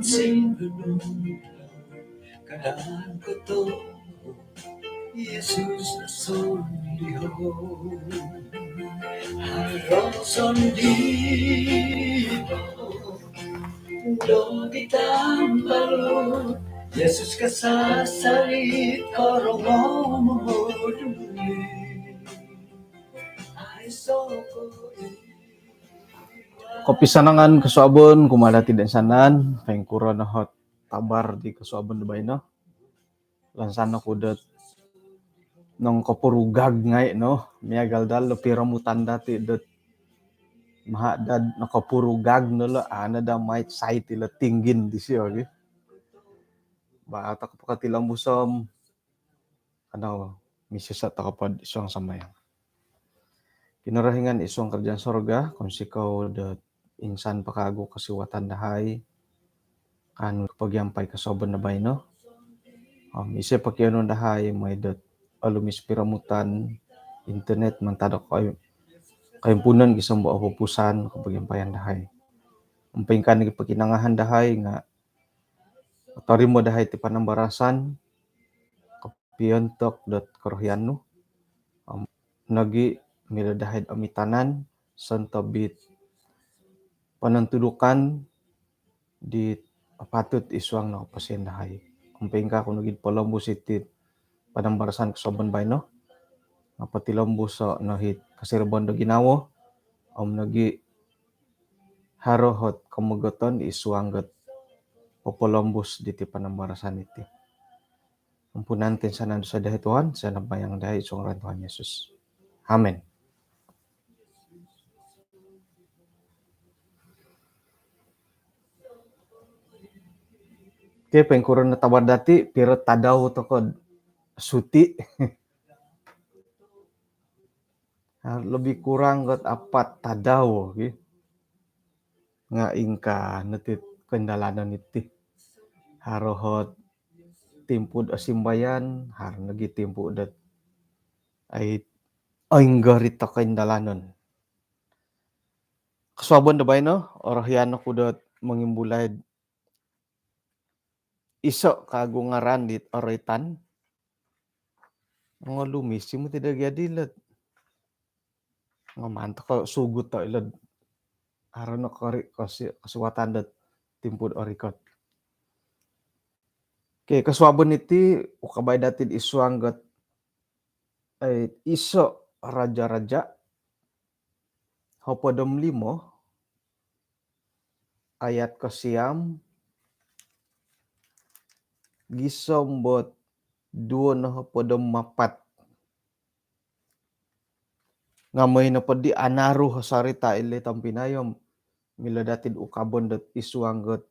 Sinulong kadang ko Yesus nasundiho Haroson dito Dong kitang balon Yesus kasasalit Korongo mo dumi Ay soko Kopi sanangan kesuabon kumada tidak sanan pengkuro na hot tabar di kesuabon debay no lansana kudet nong kopurugag ngai no miagal dal lo piramutan dati det maha dad no kopurugag no lo ana da might site ila tinggin di siyo gi ba ata kapakatilang busom ano misisa ta kapad isong samayang kinarahingan isong kerjaan sorga kung sikaw det insan pakago kasiwatan dahay kan pagyampay kasoban na bay no isi pakyanon dahay may det alumis piramutan internet mantada kayo kayumpunan gisang buo pupusan kapag yampayan dahay umping kan pakinangahan dahay nga atari mo dahay ti panambarasan kapiyontok dat karohyan no nagi mila dahay amitanan santabit panantudukan di patut iswang na pasien dahay umping ka kung nagid palambos iti panambarasan kasoban bay no napatilambos sa nahit kasirban do ginawo nagi harohot kamugoton iswangget popolambos diti panambarasan iti ampunan tin sanan sa dahi Tuhan sa nabayang dahi isong ran Tuhan Yesus amen. Okay, pengkuran na tabar dati pero tadaw to kod suti lebih kurang got apat tadaw okay? Nga ingka natit kendalanan iti harohot timpud asimbayan har nagi timpud dat ay inggarita kendalanan kaswabon da bay no orahyan ako dat mangimbulay iso kagungaran dit oritan nga lumisi mo tidak yadilat nga manto ka sugut ta ilad aron kari kasuwatan dat timpud orikot okay kaswabon iti ukabay datin iswangget ay iso raja-raja Hopodom 5 ayat ke-6 gisombot 2 na Hopodom 4 ngamoy na padi anaru hasarita ili tampinayom mila datin ukabon dat iswangget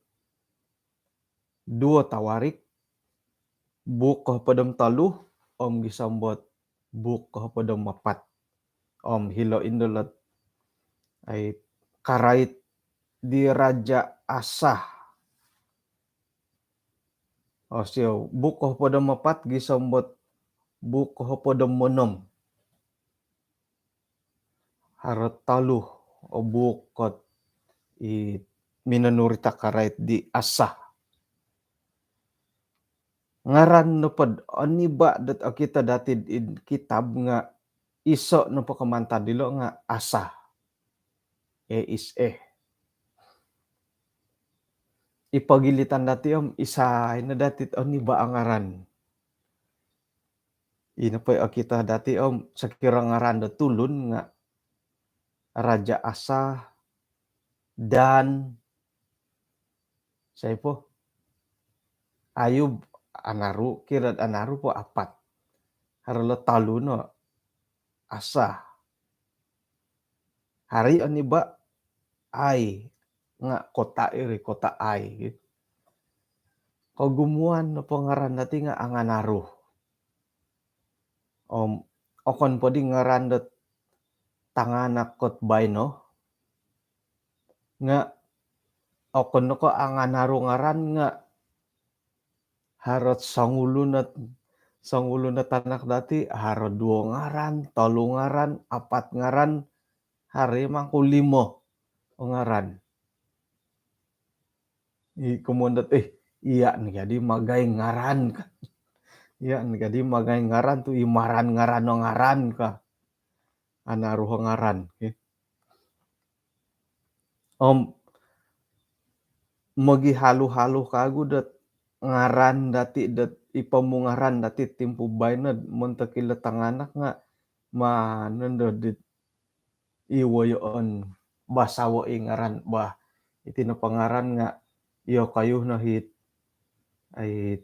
2 tawarik buk Hopodom 3 gisombot buk Hopodom 4 hilo indolat ay karait di Raja Asah siyo buk Hopodom 4 gisombot buk Hopodom 6 harot 3 bukot i minanurita karait di Asah ngaran no pod aniba dat kita datid in kitab nga iso no pakamanta dilo nga Asah ipagilitan dati isa na datit aniba ang ngaran ina po kita dati sa kirang ngaran da tulun nga Raja Asah dan saya po Ayub anaru kirad anaru po 4 haralo talo no Asah hari aniba ay nga kota ay kagumuan no pangaran dati nga anganaru okon po di ngaran dat tanganak kot bay no nga okon no ko anganaru ngaran nga harot sangulo na tanak dati harot 2 ngaran 3 ngaran 4 ngaran hari mangko 5 ngaran Kumondet iya nih jadi magai ngaran ka, iya nih jadi magai ngaran tuh imaran ngaran no ngaran ka, ana ruho ngaran ge. Mogi halu-halu kagu det ngaran dati det ipamungaran dati timpu baena mun teu kiletanganak nga manendo dit iwoyoon basawo i ngaran bah itina pangaran nga iyo kayuhna hit ai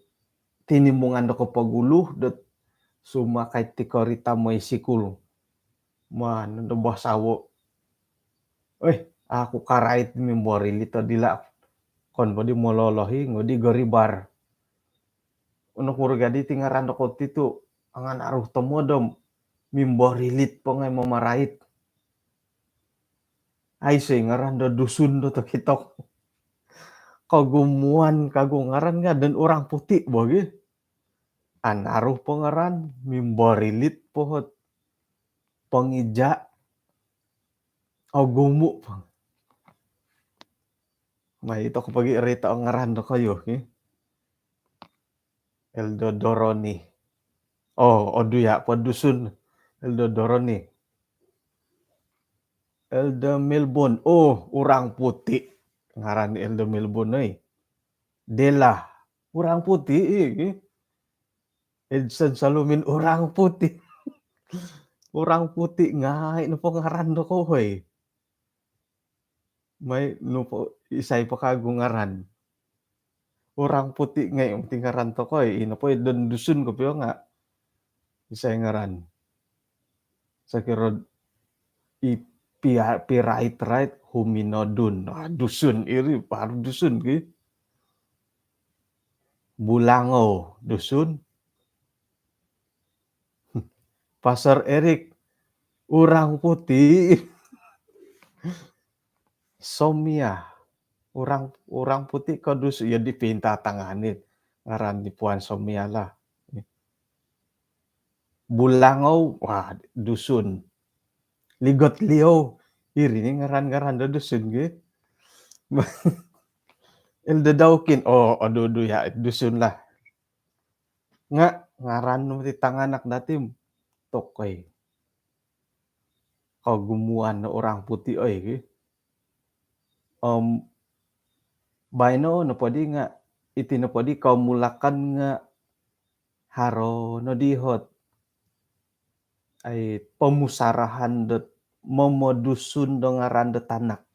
tinimbungan do kapaguluh det sumakay ti korita moy sikul manendo basawo, aku karait mimbori lito dila kon padi mololohi ngodi goribar. Unuk murgadi ti ngaran do koti tu angan aruh tomodom mimborilit po ngay mamarait. Ay say ngaran do dusun do takitok. Kagumuan kagungaran nga dan orang putih bogi. An aruh pangaran mimborilit pohot pangija agumu pang. May ito kapag irita ang ngaran do kayo. Eldodoroni. Oduya po dusun. Eldodoroni. Elda Melbourne. Orang putih. Ngaran ni Elda Melbourne ay. Dela. Orang putih Edson Salumin orang putih. Orang putih ngai no pangaran do ko hoy. May no po isay pa kagungaran. Orang putih ngai ang tingaran to ko ino po don dusun ko pyo nga. Isay ngaran. Sakirod pirait huminodun. Dusun iri baru dusun ki. Bulango dusun. Pasar Erik orang putih. Somia orang putih ko dusun ya dipinta tanganin ngaran ni Puan Somia lah. Bulango dusun. Ligot Leo iri ni ngaran-ngaran do dusun ge. Elda Daukin aduh ya dusun lah. Nga ngaran no ti tanganak datim tokoy. Kagumuan na orang putih ge. Baino no pwede nga iti no pwede kaumulakan nga haro no dihot ay pemusarahan det momodusun do ngaran det tanak.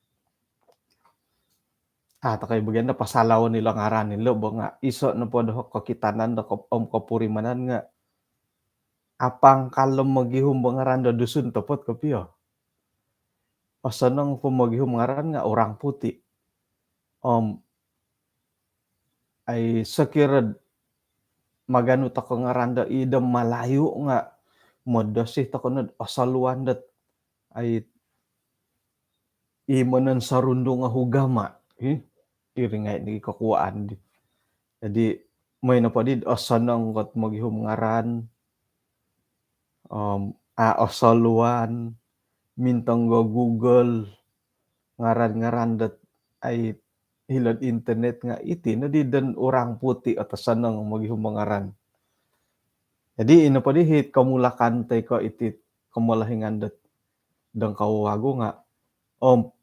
Takay bagian da pasalaw nila ngaran nila bo nga iso no podo kakitanan do kapurimanan nga apang kalem magihum ngaran do dusun topot kapio. Pasanang pumagihum ngaran nga orang putih. Ay sakirad magano ta ngaran da idem malayo nga modosih ta kunod asaluan dat ay imanan sarundo nga hugama. Iri nga ni kakuaan di. Jadi may napadid asanang kat maghihum ngaran asaluan mintang go Google ngaran-ngaran dat ay hilad internet nga iti na di dan orang putih atas sanang maghihum ngaran. Jadi ino pa hit kamulakan tay ko iti kamalahingan dat dang kawago nga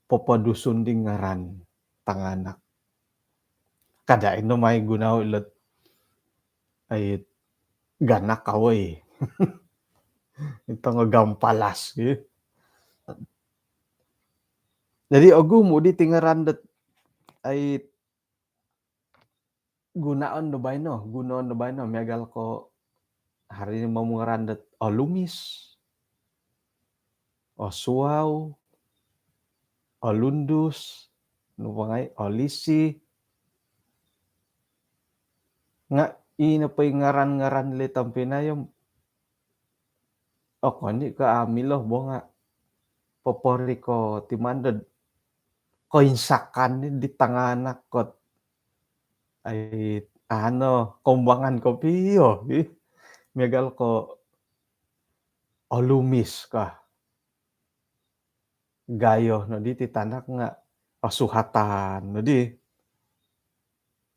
papadusun ding ngaran tanganak. Kada ino may gunaw ilat ay ganak kaway. Ito nga gampalas. Jadi agumo di tingaran dat ay gunaon do bayno megal ko hari ni mamungaran dat lumis, suaw, lundus, no pangay lisi. Nga ina pay ngaran-ngaran li tampinayom kani ka amiloh bo nga popori ko timandod koinsakan ni di tanganak kot ay kumbangan ko piyo megal ko lumis ka gayo no di ti tanak nga pasuhatan no di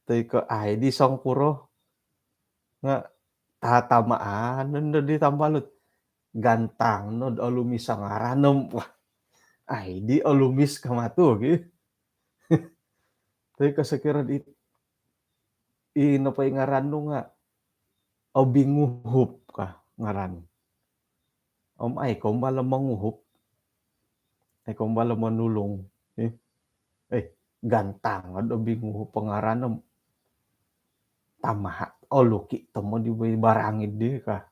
teu ke ai di songkuro nga tatamaan nu ditambalut gantangna alumi sangaranem wah ai di alumis ka matuh ge teu kasakiran ieu ngaran nu nga obi nguhup kah ngaran. Ai kombala manguhup, ai kombala manulung, eh, gantang obi nguhup pangaranem tamaha oluki teu di barangid deui kah.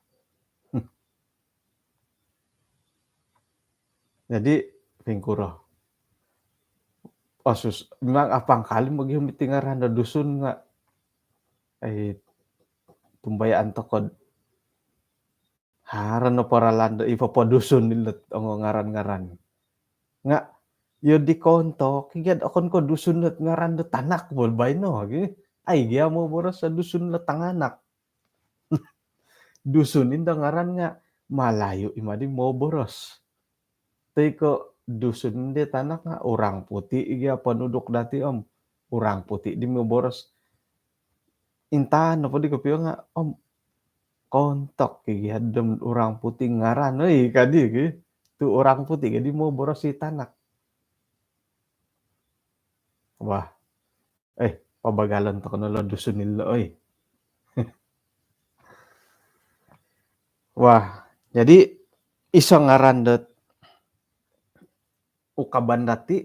Jadi pingkuroh osus memang apang kali magihum iti ngaranna dusun nga ai tumbayaan tokod harana paralanda ipapadusun nilot ang ngaran-ngaran. Nga yo di kontok igad akon ko dusun net ngaran da tanak bae no ge. Ai gia mo boros sa dusun la tanganak. Dusun inda ngaran nga malayo imadi mo boros. Teu ko dusun di tanak nga urang putih iga penduduk dati om. Urang putih di mo boros. Intan apa di kapiyo nga om kontok igihadem urang putih ngaran euy kadi ge. Tu urang putih ge di mo boros si tanak. Wah, pabagalan to kana dusun nila euy. Wah, jadi iso ngarandet ukaban dati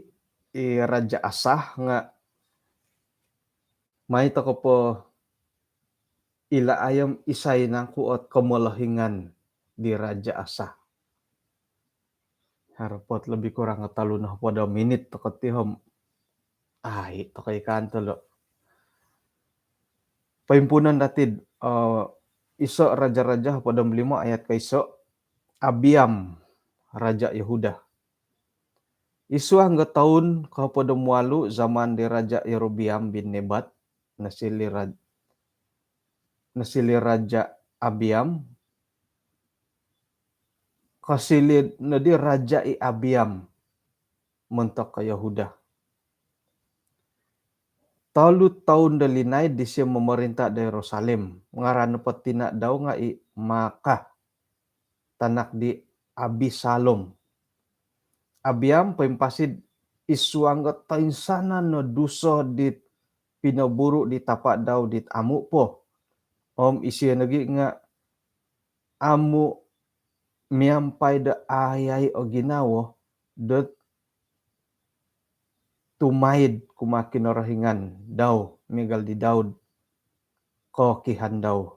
Raja Asah nga maita ko po ila ayam isay nangku ot kamalahingan di Raja Asah. Harapot lebih kurang 30 menit tokot tihom. Ai to kay kanto lo. Paimpunan datid iso raja-raja pada 5 ayat kaiso Abiam Raja Yehuda. Isu hangga tahun kapada mualu zaman di Raja Yerobiam bin Nebat nasili Raja Abiam kasilid na di Raja i Abiam mentok ke Yehuda. Talu tahun dalinay di siya memerintah di Yerusalem. Ngaran patina daw nga i Makah tanak di Abisalom. Abiam paimpasid isuangga tainsanan no duso dit pinaburu di tapak daw dit amu po. Om isya nagi nga amu miampay da ayay o ginawo dot tumaid kumakinorahingan daw migal di Daud ko kihan daw.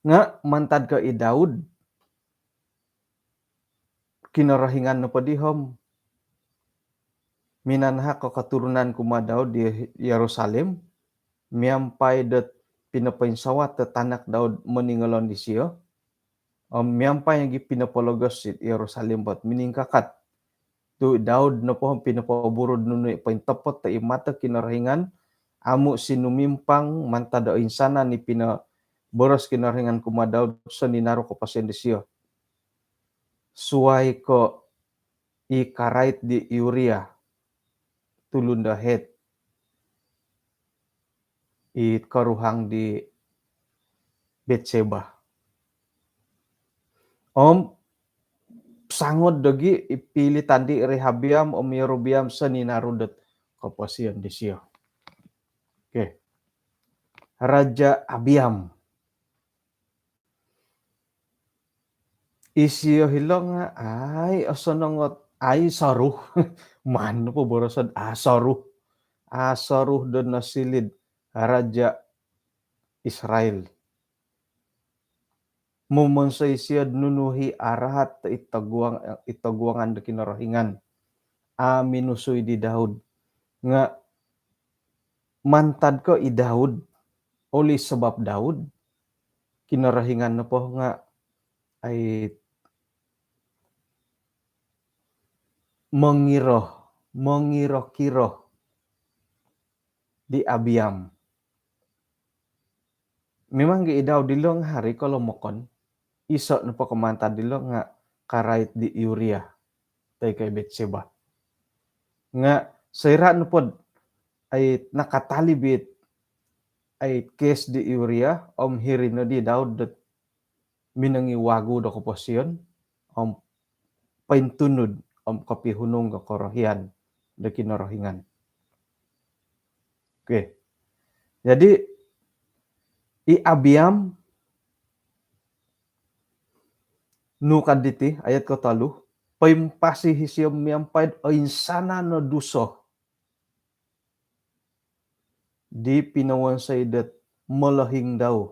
Nga mantad ka i Daud kinorahingan na padihom minanha ko katurunan kuma Daud di Yerusalem miampay dat pinapinsawat ta tanak Daud meningalon di siyo. Miampay nga pinapalogos si Yerusalem bat miningkakat tu Daud na po pinapaburod nunoy paintapot ta imata kinarahingan amu sinumimpang mantada insana ni boros kinarahingan kuma Daud sa ninaro ko pasen di siyo. Suway ko ikarait di Uria tulunda het karuhang di Betseba. Sangod dagi ipili tandi Rehabiam Yerobiam sa ninarudot kapasian di siya. Okay. Raja Abiam. Isiyo hilong nga ay asanangot ay saruh. Man po borosad asaruh. Asaruh don nasilid Raja Israel. Mumunsay siya nunuhi arahat itaguangan da kinarahingan. Minusoy di Daud. Nga mantad ko i Daud. Oli sebab Daud. Kinarahingan na po nga ay mengiro-kiro di Abiam. Memang gi Daud dilong hari kalau mokon. Iso na po kumantad dilong nga karait di Uria. Tay kay Betseba. Nga sayra na po ay nakatalibit ay kes di Uria om hirino di Daud dat minangi wagu do keposian om paintunod om kapihunong ga korohian da kinorohingan. Oke. Jadi i Abiam nu kaditi ayat ke-3 paimpasi hisiom miampaid insana no duso di pinawansay dat malahing daw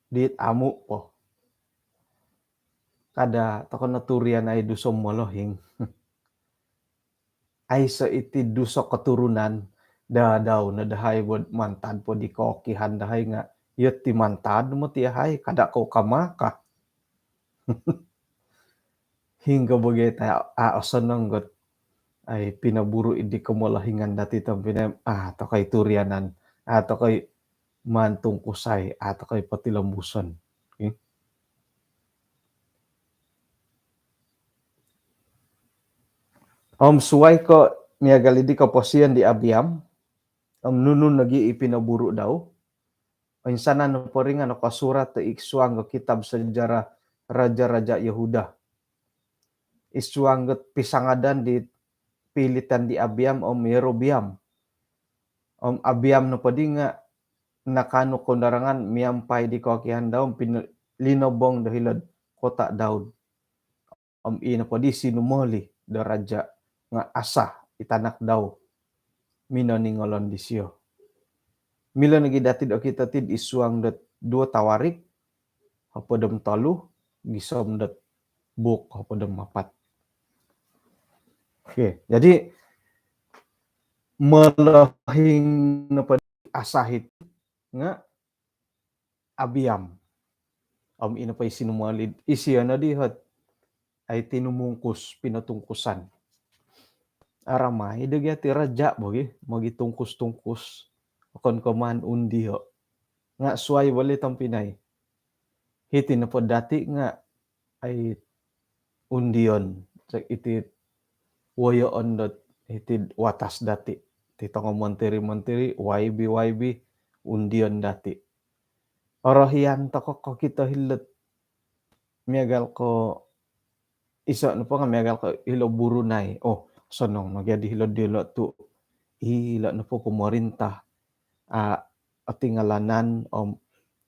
dit amu po kada tokon naturian ay duso malahing ay sa iti duso keturunan da daw na dahay bod mantad po di kokihan dahay nga yet ti mantad mo ti hay kada ko kamaka hingga bagay tayo aasan ng got ay pinaburo idi kamalahingan dati itong to kay turianan to kay mantong kusay to kay patilambusan. Okay? Suway ko miyagalidi ka posian di Abiam nunun nagi ipinaburo daw insana no poringan no kasurat ta iksuang kitab sejarah raja-raja Yehuda isuanggot pisangadan di pilitan di Abiam Yerobiam Abiam no padi nga nakano kondarangan miampay di kokihan daw linobong dahilad kota Daud ina padi sinumoli da raja nga asa itanak daw minaningolon di siyo mila nagi datid o kita tid isuang dat 2 tawarik hapadam 3 gisom dat buk hapadam 4. Oke, jadi malahing na padi asahit nga Abiam ina pay sinumalid isiya na dihat ay tinumungkus pinatungkusan aramay dagya ti raja bogi magitungkus-tungkus kon koman undi ho nga suway walit ang Pinay hiti na po dati nga ay undion iti wayoon dot iti watas dati tito nga monteri YB undion dati orohian to ko kita hilot miagal ko isa no po nga miagal ko ilo burunay sonong magyadi hilod tu ila na po kumarintah atingalanan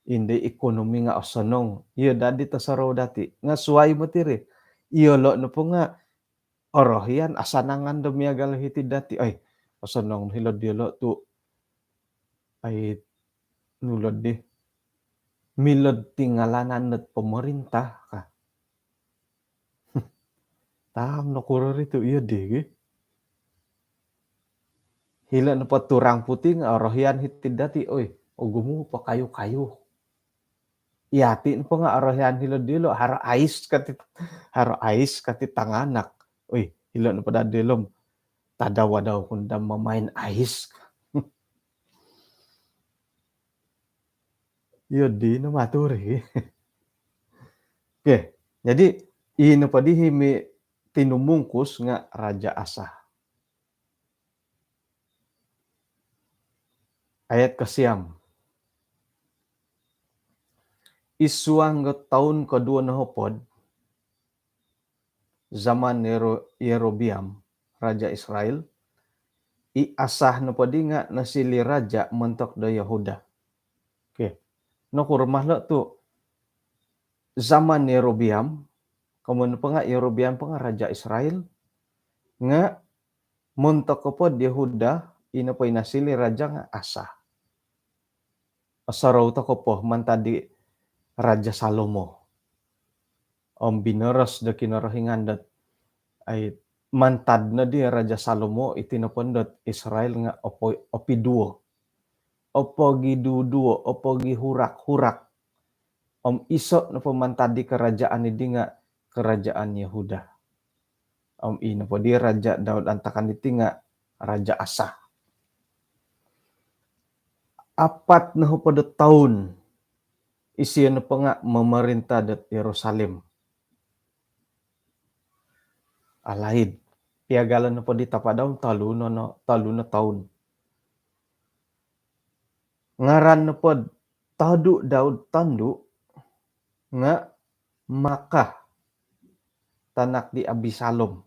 indi ekonomi nga sonong iyo dadi tasaraw dati nga suway mo tiri iyolo no po nga orohian asanangan do miagal hiti dati ay sonong hilod tu ay nulod di milod tingalanan at pemerintah ka tam no kuror itu iya di hila na paturang puting orohian hiti dati gumu pa kayu-kayu iati po nga orohian hilod dilo haro ais kati tanganak hila na pada dilom tadawa daw kunda mamain ais iya di na maturi oke jadi ino pa di himi tinumungkus nga Raja Asa ayat ke-6 isuang tahun kedua na hopod zaman Yerobiam Raja Israel iasah no padi nga nasili raja mentok da Yehuda. Okay. No kurmah lo tu zaman Yerobiam kemudian pa nga Yerobiam pa nga Raja Israel nga mentok ko pod Yehuda ina pa nasili raja nga Asa. Asaraw to ko po mantadi Raja Salomo. Binaras da kinarahingan dat ay mantad na di Raja Salomo itinapondot Israel nga opiduo giduduo gihurak-hurak iso na pamantad di kerajaan ni nga kerajaan Yehuda ina po di Raja Daud antakan iti nga Raja Asa 4 na pada tahun isiya na pa nga memerintah dat Yerusalem alaid piagalan na po di tapadaw talu na taon. Ngaran na po tadu Daud tandu nga maka tanak di Abisalom.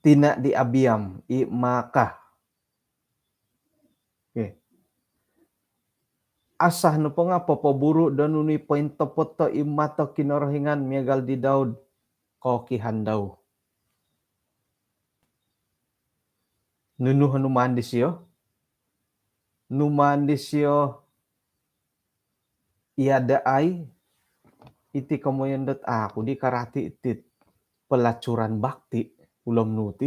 Tina di Abiam i maka. Okay. Asah no po nga papaburu danuni pointo-poto imato kinorohingan miagal di Daud kokihan daw. Nunuhan numandis yo. Numandis yo iada ay iti kamoyandat aku di karati itit pelacuran bakti ulam nuti.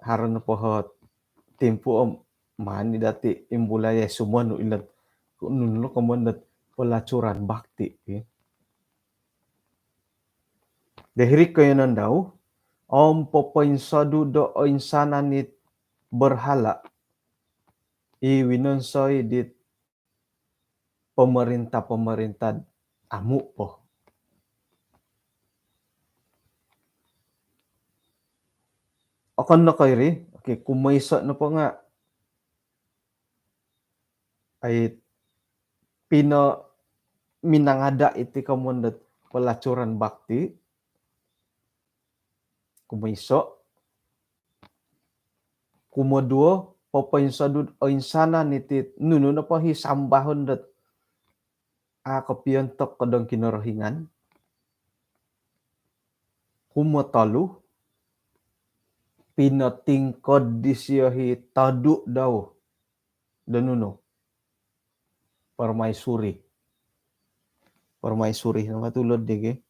Haran na pohot tempo om mani dati imbulaya semua nu ilat nuno kamoyandat pelacuran bakti. Okay? Dahiri kayo nan daw om popoinsadu do oinsananit berhala iwinonsoy dit pemerintah amu po. Akan na kayo ri, okay, kumaysa na po nga ay minangada iti kamundat pelacuran bakti kumayso kumoduo popainsadu oinsana niti nuno na po hisambahon dat kapiontok kadang kinorohingan kumotalu pinatingkod disyohi tadu daw danuno permaisuri na matulod dige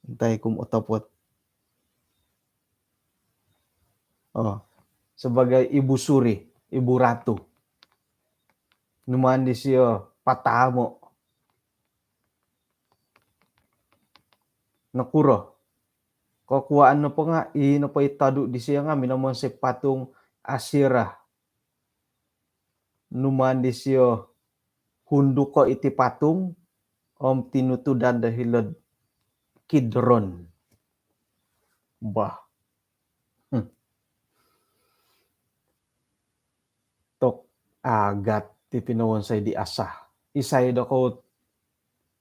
entay kum otopot sebagai ibu suri, ibu ratu numan disyo patamo nakuro kokuaan no po nga ino po itadu disyo nga minamon si patung Asira numan disyo hundu ko iti patung om tinutudan dahilod Kidron bah tok agat ti pinawonsay di asah isay do ko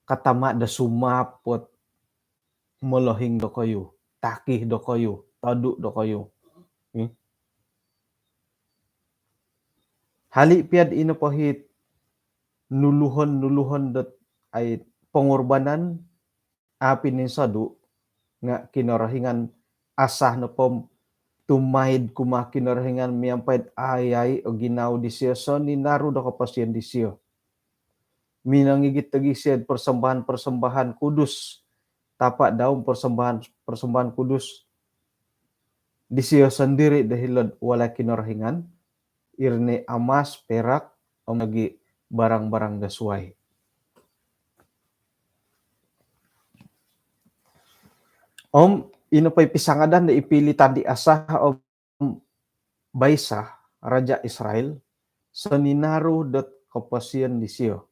katama da sumapot molohing do kayo takih do kayo tadu do kayo hali piad ino pahit nuluhon dot ay pengorbanan apin ni sadu nga kinarahingan asah na pom tumahid kuma kinarahingan miyampait ayay o ginaw disyo so ninaru do kapasyan disyo minangigit tagisyan persembahan kudus tapak daw persembahan kudus disyo sendiri dahil wala kinarahingan irne amas perak o lagi barang-barang dasway. Om ino pa'y pisangadan na ipilitan di asah om Baisa Raja Israel sa ninaru dot kapasyan disyo.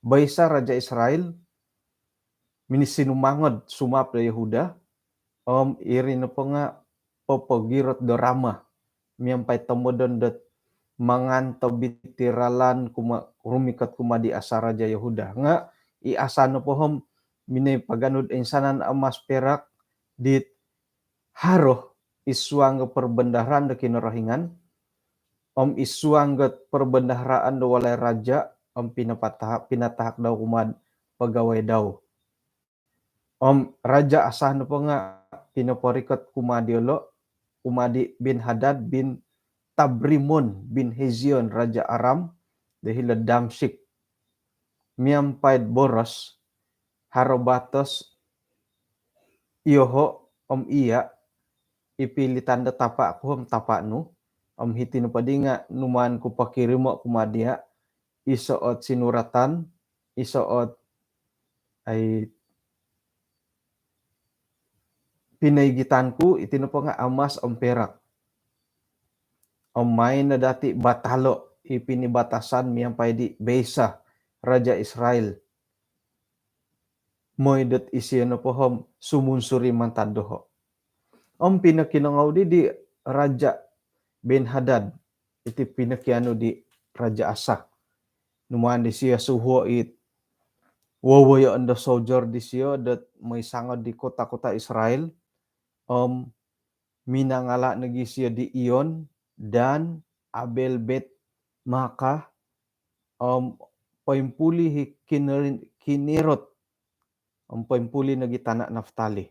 Baisa Raja Israel minisinumangod sumap da Yehuda om iri na po nga popogirot do Rama miyampay tamodon dot manganto bitiralan rumikat kuma di asa Raja Yehuda nga iasano po hom minay paganud insanan amas perak dit haroh iswang perbendaharaan da kinarahingan om iswang perbendaharaan da walay raja om pinatahak daw kumad pagaway daw om raja asano po nga pinaparikot kumadi bin Hadad bin Tabrimon bin Hezion Raja Aram dahil Damsik miyampayad boros harobatos iyoho om iya ipilitan da tapa ko om tapa no om hitino padi nga numan ko pakirimo kumadia isoot sinuratan isoot ay pinaigitanku itino po nga amas om perak om may na dati batalo ipinibatasan miyampay di Baisa Raja Israel moidet isiana pohom sumunsuri mantadoho. Pinakinangaw di Raja Ben Hadad iti pinakiano di Raja Asa. Numaan di siya suho it wawaya anda soldier di siya dat may sangad di kota-kota Israel. Minangala nagi siya di Iyon dan Abel Bet Maka paimpuli kinirot paimpuli nagi tanak Naftali.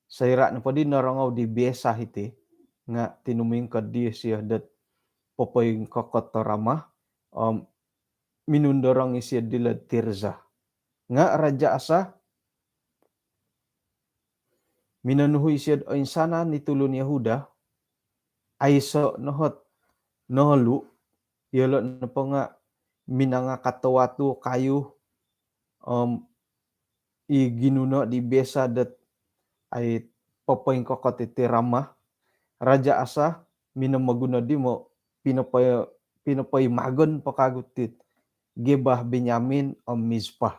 Saira na pa din narangaw di besa iti nga tinumingkad di siya dat popoy kokotorama minundorang isya dila Tirza. Nga Raja Asa minanuhoy siya insana ni tulon Yahuda ay so nohot noholu yelo na po nga minanga katawatu kayo ginuno di besa dat ay popoy kokot iti rama. Raja Asa minamaguna di mo pinapay magon pakagutit Gebah Benyamin Mizpah.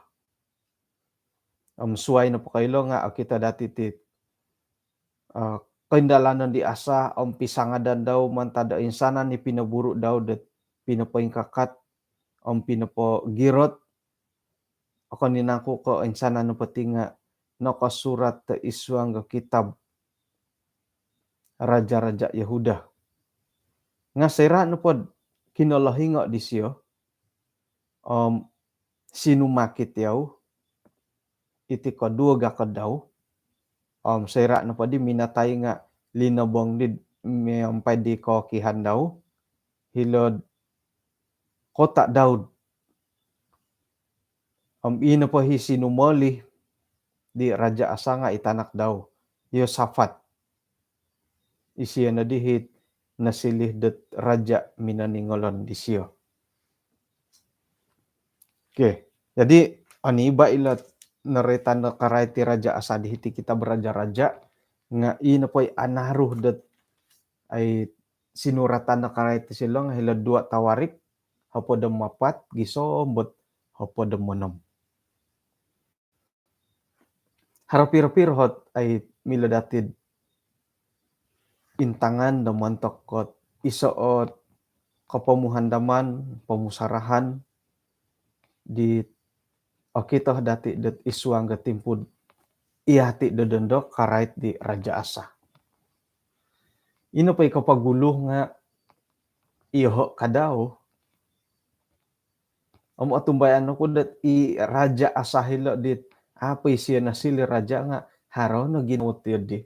Suway na po kayo nga kita dati ti kaindalanan di Asa pisangadan daw mantada insana ni pinaburo daw dat pinapaing kakat pinapo girot ako ninako ko insana no pati nga nakasurat ta iswang kitab Raja-Raja Yehuda. Nga sira no pod kinalahinga di siyo sinumakit yaw iti kadua gakad daw sira no pod minatay nga linabong did may di ko kihan daw hilod kota Daud ino po hi sinumoli di Raja Asa nga itanak daw Yosafat isiya na dihit nasilih dat raja minaningolon di siyo. Okay. Jadi aniba ilat naretan na karay ti Raja Asa dihiti kita beraja-raja nga ino po anaruh dat ay sinuratan na karay ti silong hilad 2 tawarik hapo dem 4 gisombot hapo dem 6. Harapir-pir hot ay miladatid intangan daman tokot isoot kapamuhandaman pamusarahan di kita dati dat iswang gatimpud ihati dodondok karait di Raja Asa. Ino pa ikapagulo nga iho kadaw atumbayan ko dat i Raja Asa hilo dit apa siya nasili raja nga haraw na ginutid di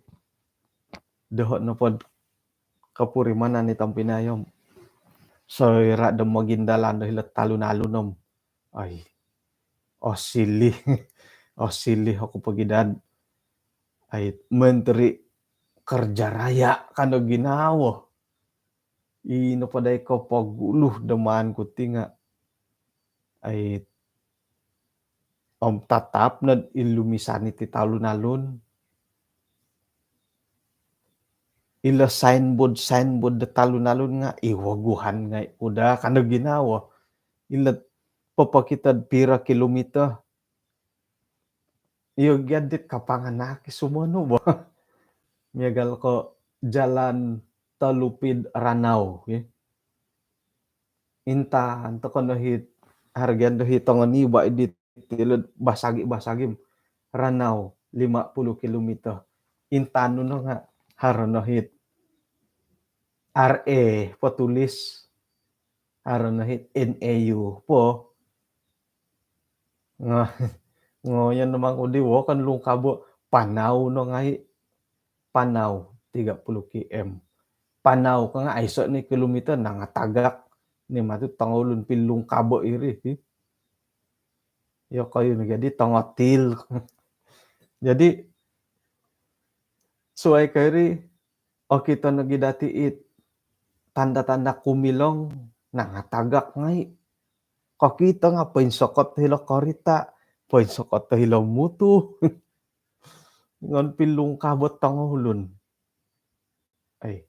dohot na pod kapurimanan ni tampinayom so ira da magindalan do hilat talon-alonom ay silih ako pagidad ay menteri kerja raya kano ginawo ino paday ko paguluh daman ko tinga ay tatap na ilumisan iti talon-alon ila signboard da talon-alon nga iwaguhan nga uda kano ginawa ila papakitad pira kilometer iyo gadit kapanganaki sumano ba miyagal ko jalan talupid Ranao inta anto ko no hit hargan do hitongan ni ba edit tilod basagi-basagim Ranao 50 kilometer intano no nga haron no hit RA patulis haron no hit NAU po nga ngoyan naman ko diwo kan lungkabo Panaw no nga Panaw 30 km Panaw ka nga aiso ni kilometer nangatagak ni matut tangolun pilung kabo iri yo kayo jadi tangotil jadi suai kari kita nagidati it tanda-tanda kumilong nangatagak ngay kakita nga painsokot hilo korita painsokot hilo mutu ngon pilung kabot tangolun ay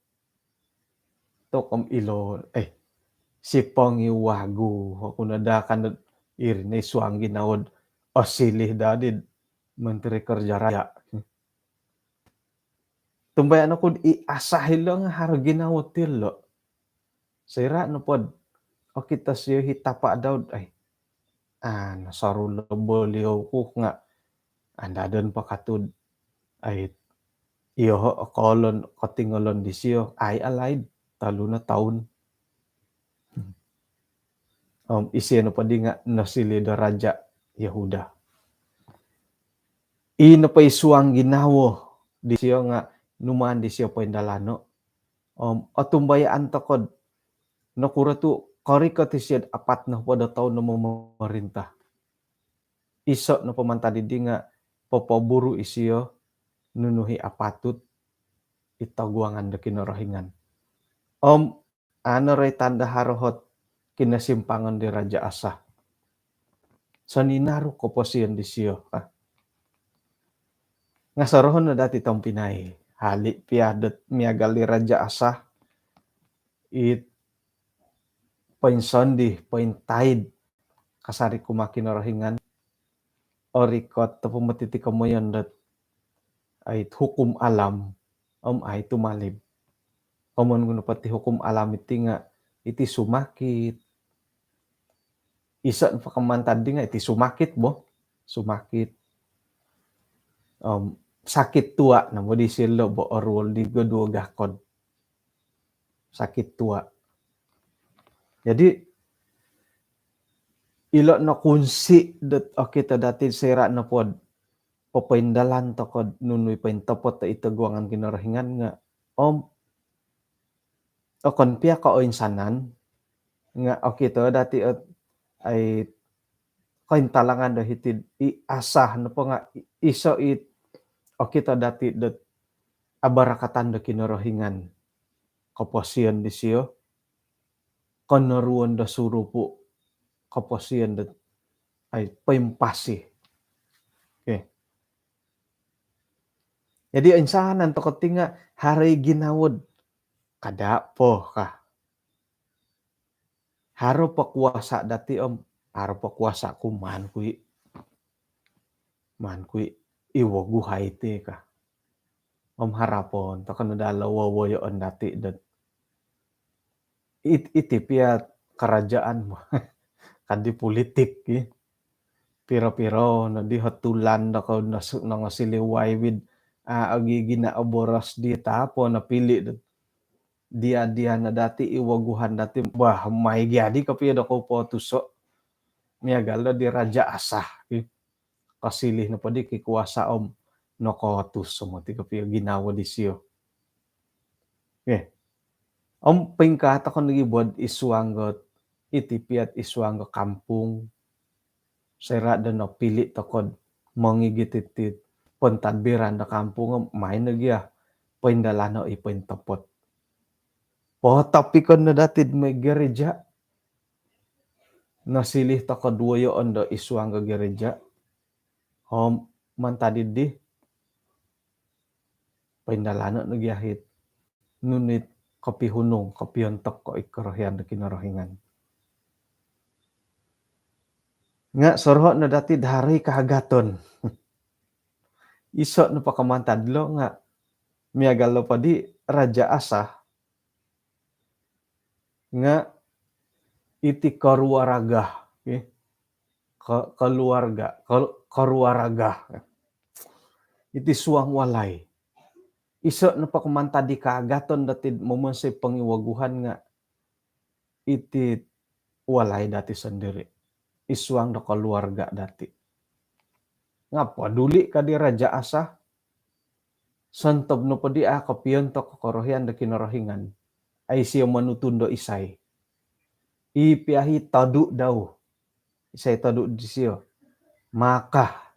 tokom ilo sipong iwagu ako nadakan iri na iswang ginawod silih dadid Menteri Kerja Raya. Tumbayan ako iasah lo nga haro ginawa ti lo. Sira no pod o kita siya hitapa daw ay nasarulo boliw ko nga andadan pa katud ay iyo kolon katingolon di siyo ay alaid talo na taon. Isiya no pa di nga nasili da Raja Yehuda. Ino pa isuang ginawo di siyo nga numan di siyo po indalano. Atumbayaan takod nakura tu kari ka ti siya apat na pada taon na mamarintah. Iso na pamantadi di nga papaburu isiyo nunuhi apatut itagwangan da kinarahingan. Ano ray tanda harohot kinasimpangan di Raja Asa. Saninaru ko po siyan di siyo. Nga sarohon na dati tong Pinay. Hali piadat miagali Raja Asa. It painsondi, paintaid kasari kumakinarahingan. Orikot tapo matiti kamoyan dat ay hukum alam ay tumalib. Omon kuno pati hukum alam iti nga iti sumakit. Isa pa kamantad di nga iti sumakit bo. Sumakit. Sakit tua na mo di silo bo orwol di godugakod. Sakit tua. Jadi ilo na kunsi dat kita dati sira na pod papaindalan takod nunoy paintapot ta itagwangan kinarahingan nga kon pia ka o insanan nga kita dati ay kaintalangan da hitid iasah na po nga iso it kita dati dat abarakatan da kinarahingan kaposian di siyo kanaruan da surupo kaposian dat ay paimpasi. Okay. Jadi insanan takot tinga haray ginawod kada po ka. Haro pakuasa dati haro pakuasa ko man kui iwaguhay ti ka. Harapon takon dalawa wayon dati dat iti pia kerajaan mo. Kadi politik piro-piro na di hatulan na ko na siliway with agi ginaaboras di tapo napili dia na dati iwaguhan dati bah may gyadi kapiya da ko po tuso miagal di Raja Asa kasilih na padi kikuasa no ko tuso mo ti kapiya ginawa di siyo. Pingkata ko nagibod isuanggot iti piat isuanggo kampung sera da no pili takod mangigititit pentadbiran da kampung may nagya paindalano ipaintapot. Tapi kon na datid may gereja nasilih takod wayoon da isuanggo gereja mantadid di paindalano nagyahit nunit kapihunong kapiontok ko ikarahian da kinarahingan. Nga sorho na dati dari kahagaton. Iso na pakamantadlo nga miagalo pa di Raja Asa nga iti karuaraga. Karuaraga. Iti suang walay. Iso na pakamantad di kahagaton dati mamansay pangiwaguhan nga iti walay dati sendiri. Isuang da keluarga dati. Ngapa duli ka di Raja Asa? Santob no padi kapiyon to kakorohian da kinarahingan. Ay siya manutundo isay. Ipiahi tadu daw. Isay tadu di siya. Maka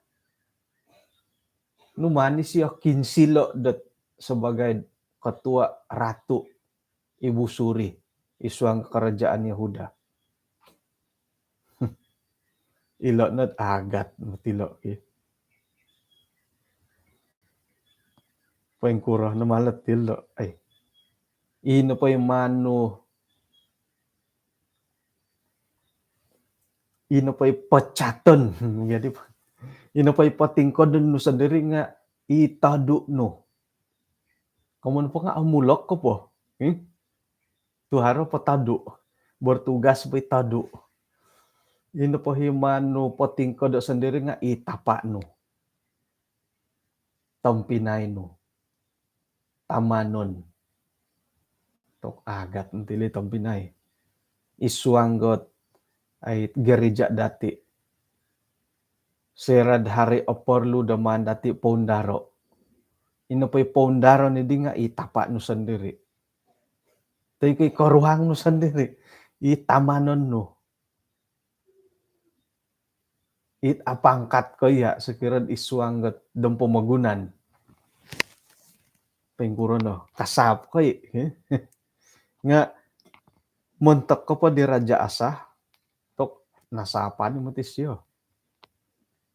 numani siya kinsilo dat sebagai ketua ratu Ibu Suri. Isuang kerajaan Yehuda. Ilo not agat matilo pengkurah na malat tilo ay ino pa yung mano ino pa yung pachaton jadi Ino pa'y patingkod no sandiri nga itadu no. Komun po nga amulok ko po. Tu haro patadu. Bertugas pa'y tadu. Ino po himano patingkod sandiri nga itapa no. Tampinay no. Tamanon. Tok agat ntili tampinay. Isuanggot ay gereja dati. Serad hari oporlu daman dati pondaro. Ino pa'y pondaro ni di nga itapa no sandiri. Tay kay karuhang no sandiri. Itamanon no. It apangkat ko ya sekirad isuanggot dong pemagunan. Pengkuro no. Kasap ko nga montok ko po di Raja Asah. Tok nasapan mo tisyo.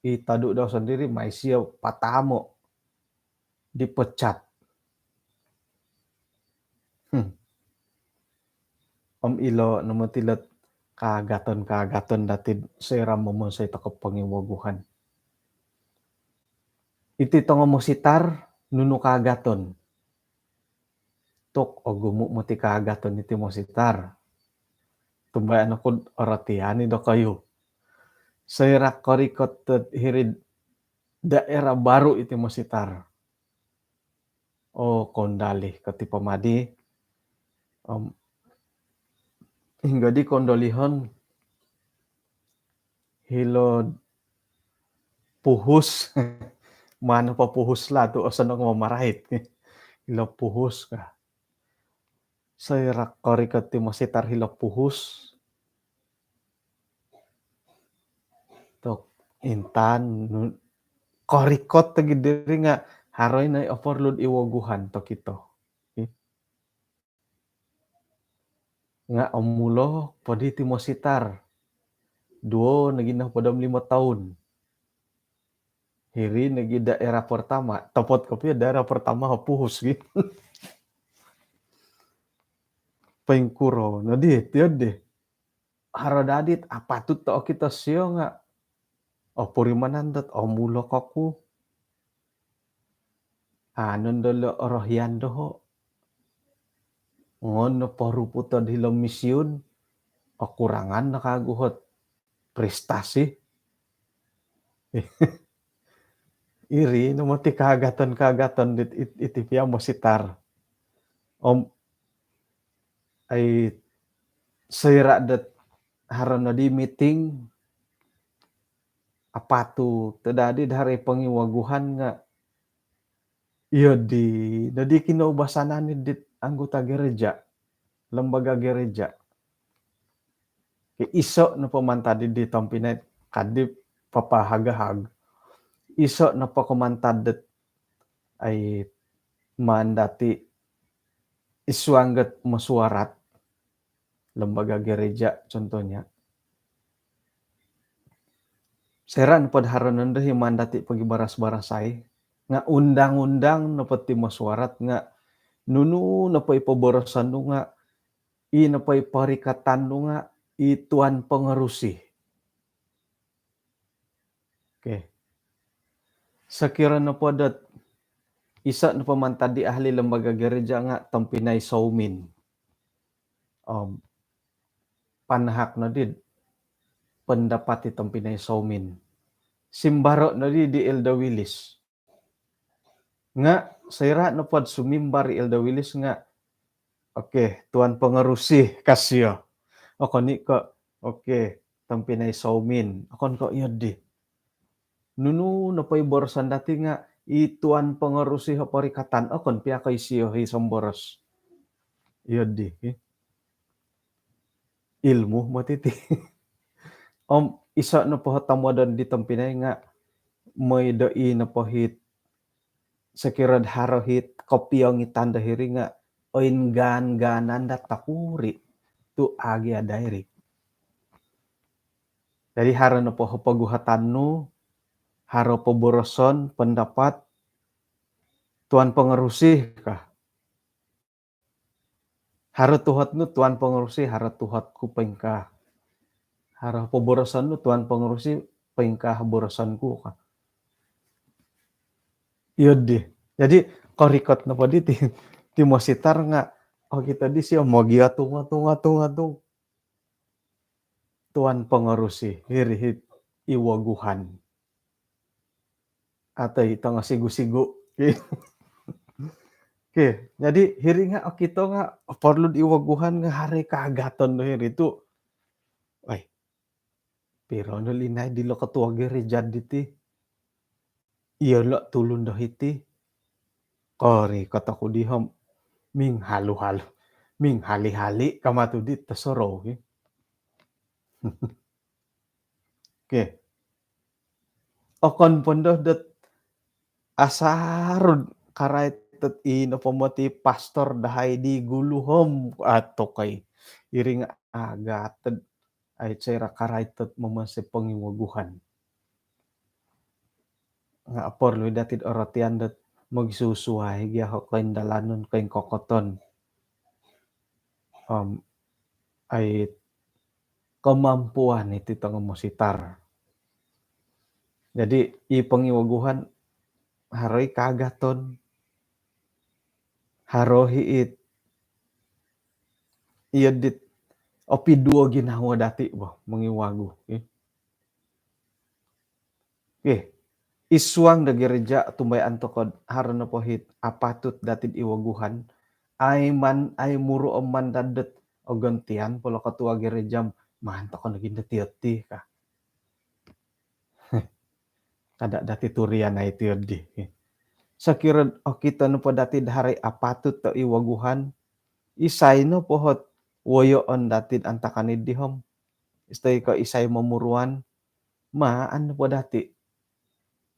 Itadu daw sendiri may siya patamo. Dipecat. Om ilo namutilat kagaton dati sera momon sa itakop pangiwaguhan. Iti tongo mo sitar nunu kagaton. Tok ogumu mo ti kagaton iti mo sitar. Tumbayan ako oratiani do kayo. Sera korikot hirid daerah baru iti mo sitar. O kondali kati pamadi. Hingga di kondolihon hilod puhus. Mana pa puhus la to asan ako mamarahit. Hilo puhus ka. Sera korikot ti mo sitar hilo puhus. Tok intan korikot tagi diri nga haroy na overload iwaguhan tok ito. Nga amulo podi ti mo sitar. Duo nagina padam 5 tahun. Hiri nagi daerah pertama. Topot ko pia daerah pertama puhus gitu. Pengkuro. No di deh. Harodadit apa tu to kita sio nga. O purimanandat o mulo kaku. Anon dolo rohyan doho. Ngono paruputan hilo misyun. O kurangan nakaguhot prestasi. Iri no mati kagatan iti pia mo sitar. Om ay sira dat haron na di meeting apatu tadadi dari pangiwaguhan nga iyo di kinaubasanan ni dit anggota gereja lembaga gereja ke iso na pamantadi di tampinay kadip papahagahag iso na pakumantadet ay mandati isuanggat masuarat lembaga gereja contohnya seran pod haronon dehi mandati pagi baras-barasai nga undang-undang na pati masuarat nga nunu na pa ipaborosan nga na pa iparikatan nga ituan pengerusi. Okay. Sakira na po dat isa na pamantad di ahli lembaga gereja nga tampinay saumin. Panahak na did pendapat itong Pinay Saumin. Simbaro na di Elda Willis. Nga, sayra na pod sumimbar Elda Willis nga, okay, tuan pengerusi kasyo. Ako ni ko, okay, itong Pinay Saumin. Ako ko, iya di. Nunu na pa'y borosan dati nga, ituan pengerusi haparikatan. Ako, piya kay siyo, isang boros. Iya di. Ilmu matiti. Isa na po tamudan di Tampinay nga may dai na po hit sekirad harohit kopiyong itanda hiri nga oin ganan da takuri tu agi adairi. Jadi haro na po paguhatan no haro poboroson pendapat tuan pengerusi kah. Haro tuhat no tuan pengerusi haro tuhat ku pengkah. Haro poborosan no tuan pengerusi pengkah borosanku kah. Iya deh. Jadi korikot napa di ti mositar nga, kita di sia mogia tunga-tunga-tunga-tung tuan pengerusi hirihit iwaguhan atau tengah sigu-sigu. Oke, jadi hiringa kita nga perlu iwaguhan nga hari kaagaton do hiri tu, "Ay, piro no linay di lo ketua gereja diti, iya lo tulun do iti, kori kataku dihom ming halu-halu, ming hali-hali kamatu di tesoro." Oke, okon pondoh det asarud karaitet inopomoti pastor dahay di guluhom ato kay iring agated ay tsara karaitet mamase pangiwaguhan. Nga porlo datid orotian det magsusuay giyaho kayn dalanon kayn kokoton, ay kemampuan iti tanga mositar. Jadi pangiwaguhan haroy kaagaton, haro hiit iya dit opiduo ginawa dati boh mangiwagu, iswang da gereja tumbayan tokod harana pohit apatut datid iwaguhan, ay muro man dadet o gantian polo ketua gereja manto ko naging dati ka. Kada dati turian na iti di. Sakira o kita no po dati haray apatut to iwaguhan, isay no pohot woyoon datid antakanid dihom. Istay ko isay mamuruan, ano po dati,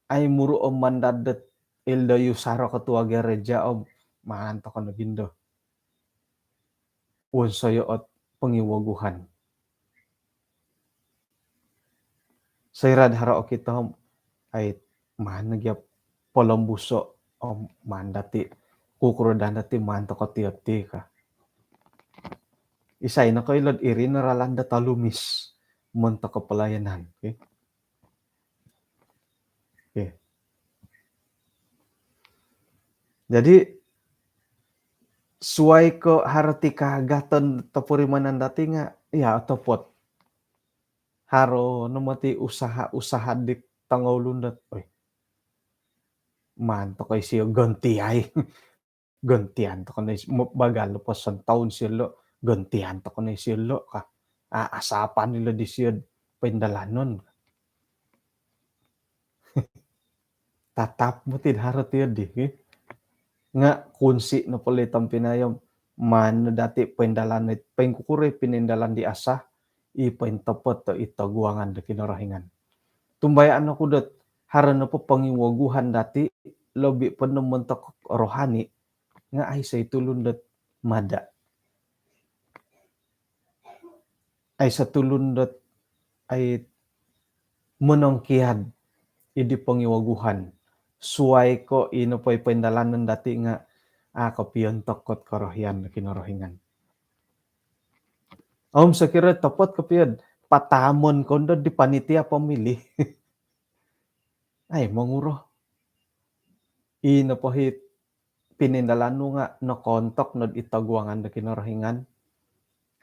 ay muro o man dadet ildo yusaro ketua gereja o manto ko nagindo. Unsayo at pangiwaguhan. Sayrad hara o kita ay nagyap polombuso o mandati kukurodan dati manto ko tiyati ka. Isay na ko ilod iri naralanda talumis monto ko pelayanan. Okay? Okay. Jadi suai ko harati kaagaton tapurimanan dati nga ya otopot haro nomati usaha-usaha dik tangolundat. Oy, manto kay siya gantiay. Gantian to kanay bagal pasan taon sila gantian to kanay sila ka. Aasapan nila di siya pendalanon. Tatap mo tin harot yun di. Nga kunsi no palitan pinayam man dati pendalan pengkukure pinindalan di asah ipentapot to itaguangan da kinarahingan. Tumbayaan ako dat haran na po pangiwaguhan dati lobi pa naman rohani nga ay say tulun dat mada. Ay sa tulun dat ay monongkiad idi pangiwaguhan. Suway ko ino po'y pendalanan dati nga kapiyontok kot karohyan na kinarahingan. Sa kira tapot kapiyad patamon kondo di panitia pamilih. Ay manguroh. Ino pohit pinindalano nga no kontok no itaguangan da kinarahingan.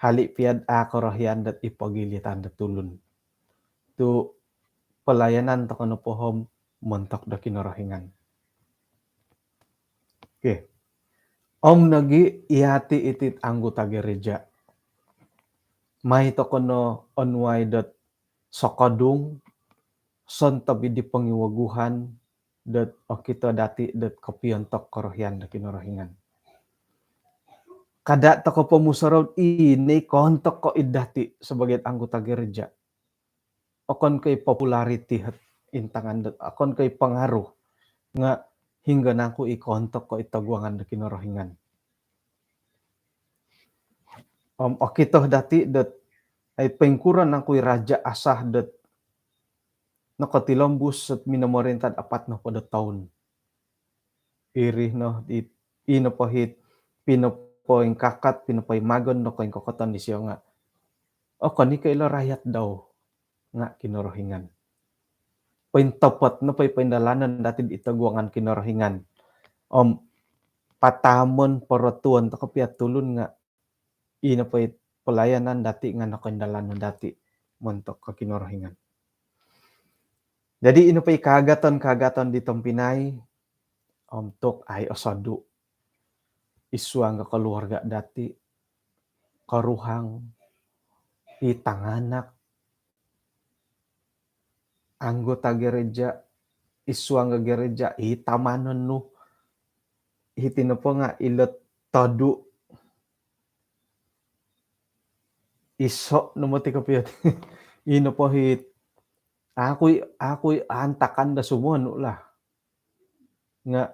Hali piad karohyan dat ipagilitan da tulun. Tu pelayanan to kono pohom montok da kinarahingan. Okay. Nagi ihati itit anggota gereja. May to kono onway dat sokadung son tabi di pangiwaguhan dat o kita dati dat kapiyontok karohyan da kinarahingan. Kada to ko pamusarod ini kontok ko idati sebagai anggota gereja. Akon kay popularity intangan dat akon kay pangaruh nga hingga naku ikontok ko itaguangan da kinarahingan. Kita dati dat ay pengkuran naku raja asah dat nakatilombus at minamorentad 40 taon. Irih no inapahit pinapoing kakat pinapoy magon no koing kokoton di siya nga. Kani kaila rayat daw nga kinarahingan. Paintapot na pa'y paindalanan dati itaguangan kinarahingan. Patamon paratuan ta kapiat tulun nga ina pa'y pelayanan dati nga nakaindalanan dati montok ka kinarahingan. Jadi ina pa'y kagatan-kagatan di Pinay tok ay asadu iswa nga keluarga dati karuhang itanganak anggota gereja iswa nga gereja itamanon no hitino po nga ilot tadu iso no mo ti kapiat ino po hit ako'y antakan da sumuan lah nga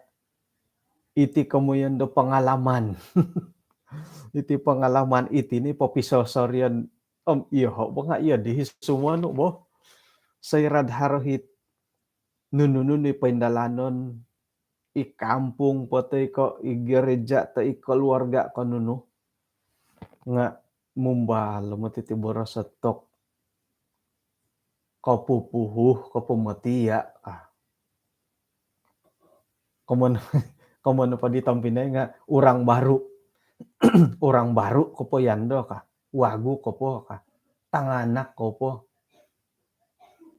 iti kamuyan do pangalaman iti pangalaman iti ni papisosorian iya ba nga iya di sumuan mo sayrad harohit nununun ni paindalanon ikampung patay ko igereja ta ikeluarga ko nuno nga mumbalo mo ti boros tok kapupuhuh kapumatiya komono pa di Pinay nga urang baru urang baru ko po yando ka wagu ko po ka tanganak ko po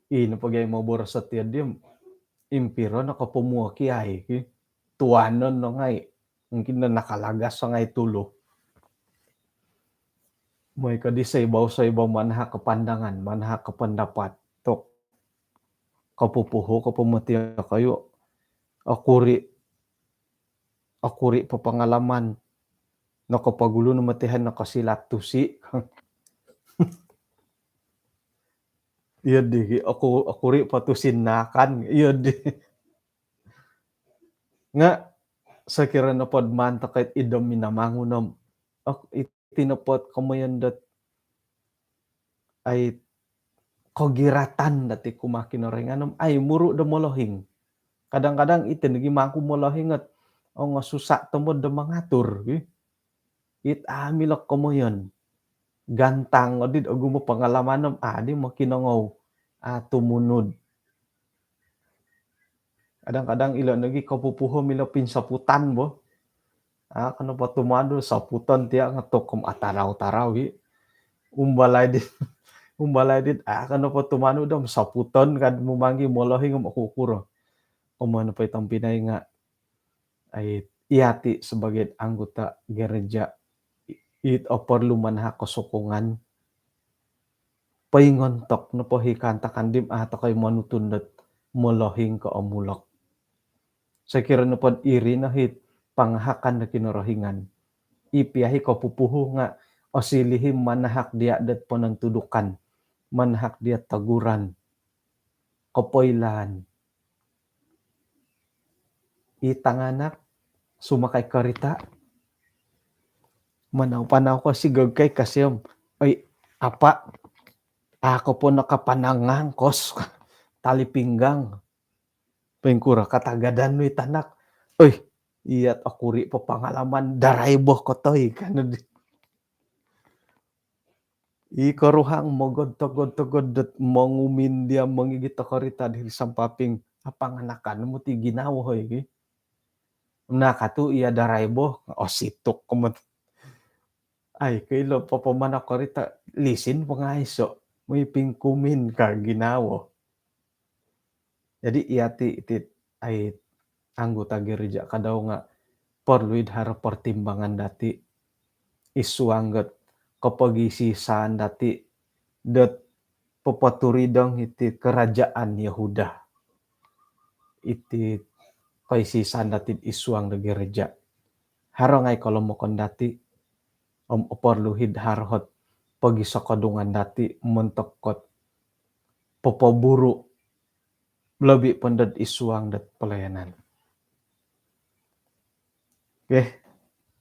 ino pagay mo boros at yadim impiro na kapumuha kiay tuanon no ngay mungkin na nakalagas sa ngay tulo may kadi sa ibaw manha kapandangan manha kapandapat tok kapupuho kapumatiya kayo akuri papangalaman nakapagulo na matihan nakasilat tusi iya di akuri patusin nakan iya di nga sakira na pod man takit idom minamangunom itinapot kamayandat ay kagiratan dati kumakinorenganom ay muru da molohing kadang-kadang iti nagimangku molohing at nga susa tumod da mangatur it amilok kamayan gantang odid agu mo pangalamanam di mo kinangaw tumunod kadang-kadang ilo nagi kapupuho mila pinsaputan bo kano pa tumado saputan tiya nga tokom ataraw-taraw umbalay dit kano pa tumano dam saputan kad mumangi molohing makukuro umano pa itang Pinay nga ay iati sebagai anggota gereja it perlu manha kosokongan paingontok no po hikantakan dim ato kay manutundat molohing ka omulok sakira no pod iri na hit panghakan na kinarahingan ipiahi kapupuho nga osilihim manahak dia dat panantudukan manahak dia taguran kapoylan itanganak sumakay karita manaw ko si gagkay kasi ay apa ako po nakapanangangkos tali pinggang pengkura katagadan no itanak iyat akuri pa pangalaman daraybo ko toy kano ikaruhang mogod dat mangumin dia mangigit karita diri sampaping apanganakan mo ti ginawa hoy nakatu iya daraybo sitok kumat ay kailo papamanak karita lisin pangaiso may pingkumin ka ginawa jadi iati itit ay anggota gereja kadaw nga perluid haro pertimbangan dati isuangget kapagisisan dati dat papaturidang iti kerajaan Yehuda iti paisisan dati isuang da gereja haro ngay kalomokon dati perluhid harhot pagisakadungan dati mentekot papaburu lebih pendat isuang dat pelayanan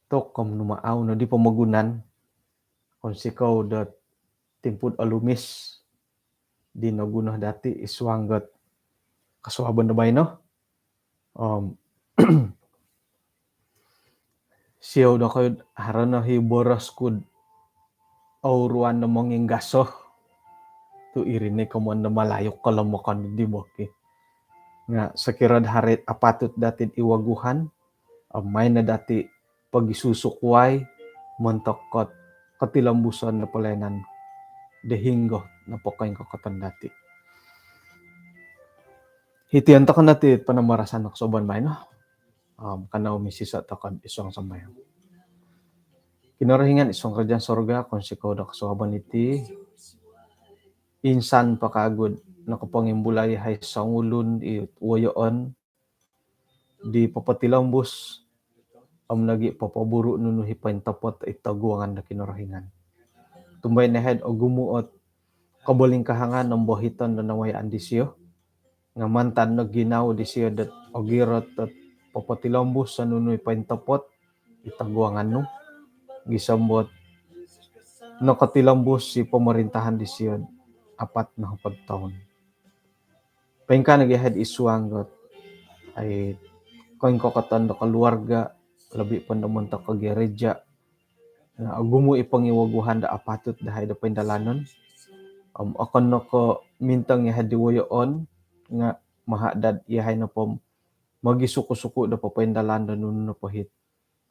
tok kom numaaw no di pamagunan konsikaw dat timpud alumis di nagunah dati isuanggat kasuaban da bay no siyaw da kayo harana hiboras kud auruan na manginggaso tu irine kamuan na malayok kalamokan di mo nga sakirad harit apatut datin iwaguhan, may na dati pagisusukway, montokot katilambusan na palayanan, dehinggo na pokain ko katandati. Hitian takan dati panamarasan soban may no, kanaw misisa takan isong sambayan. Kinarahingan isong kerjaan sorga kung sikaw da kasuhaban iti, insan pakagod nakapangimbulay hay sangulun wayoon di papatilambos nagi papaburo nuno hipain tapot itaguangan na kinarahingan. Tumbay na head o gumuot kabaling kahangan ng bohiton na nawayaan di siyo nga mantan na ginaw di siyo dat ogirot at papatilambos sa nuno hipain tapot itaguangan no gisambot nakatilambos si pamarintahan di siyo 4 na pagtaon. Paingka nag-head isuanggot ay koin ko katanda kaluarga labi pa naman ta kagereja na agumo ipangiwaguhan da apatut dahay da pendalanon akan no ko mintang yahay diwayoon nga mahadad yahay na pom magisuko-suko da papendalanon nuno na pahit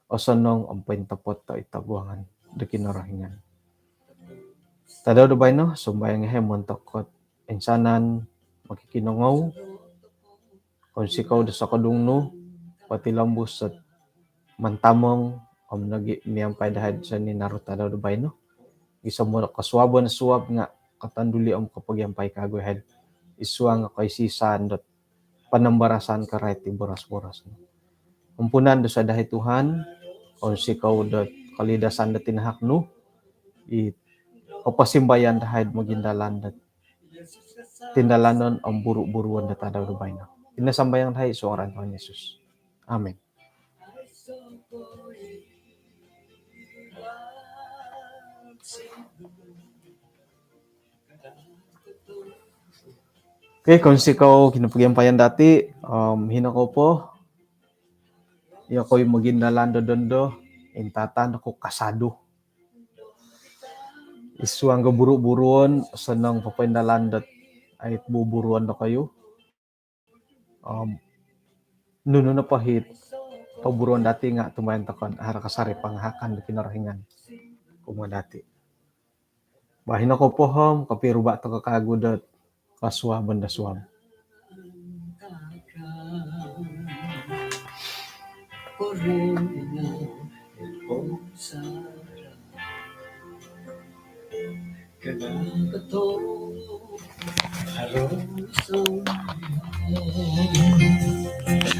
osanong ang pentapot ta itaguangan da kinarahingan. Tadaw da bay no sumbayang yahay montakot insanan makikinungaw kung sikaw da sa kadungno patilambos at mantamong nagi miyampay dahil sa ninarota daw dubay no. Isa mo kaswabo na suwab nga katanduli kapagyampay kagoy head. Iswa nga kay sisan dot panambarasan ka right boras-boras no. Umpunan do sa dahi Tuhan kung sikaw dot kalidasan da tinahak no. Kapasimbayan dahil magindalan dat tindalanon ang buru-buruan da tadaw dubay no. Inasambayang dahil so aran Tuhan Yesus. Amen. Okay, kung sikaw kinapagyampayan dati, hinako po, yako'y maginalando dondo, intatan ako kasado. Isuang gaburu-buruan, sanang papainalandat ay buburuan na kayo. Nuno na pahit, paburuan dati nga tumayan takon, harakasari panghakan na kinarahingan. Kuma dati. Bahin ako po hom, kapiruba ito kakagudat, kaswa banda suam.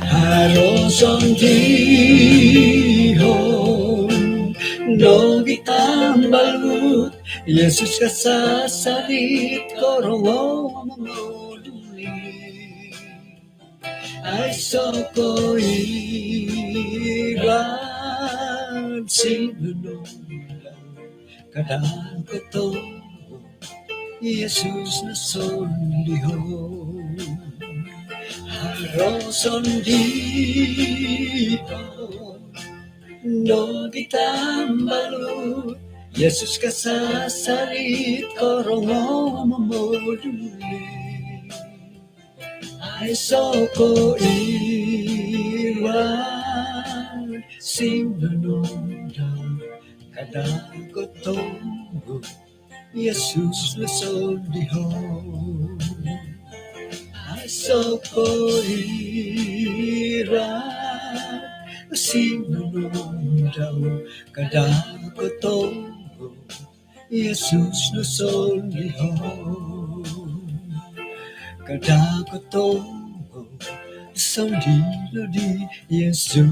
Haroson dihon no gitambalut Yesus kasasalit korongo mamuluni ay soko iran sinunong kadang kato Yesus na sondihon Haroson dihon no gitambalut Yesus kasasalit korongo mamuluni ay soko iwan sinunong daw kadang kotongo Yesus na sondihon ay soko iwan sinunong daw kadang kotongo Yesus na sondihon kadang kotongo sondilo di Yesus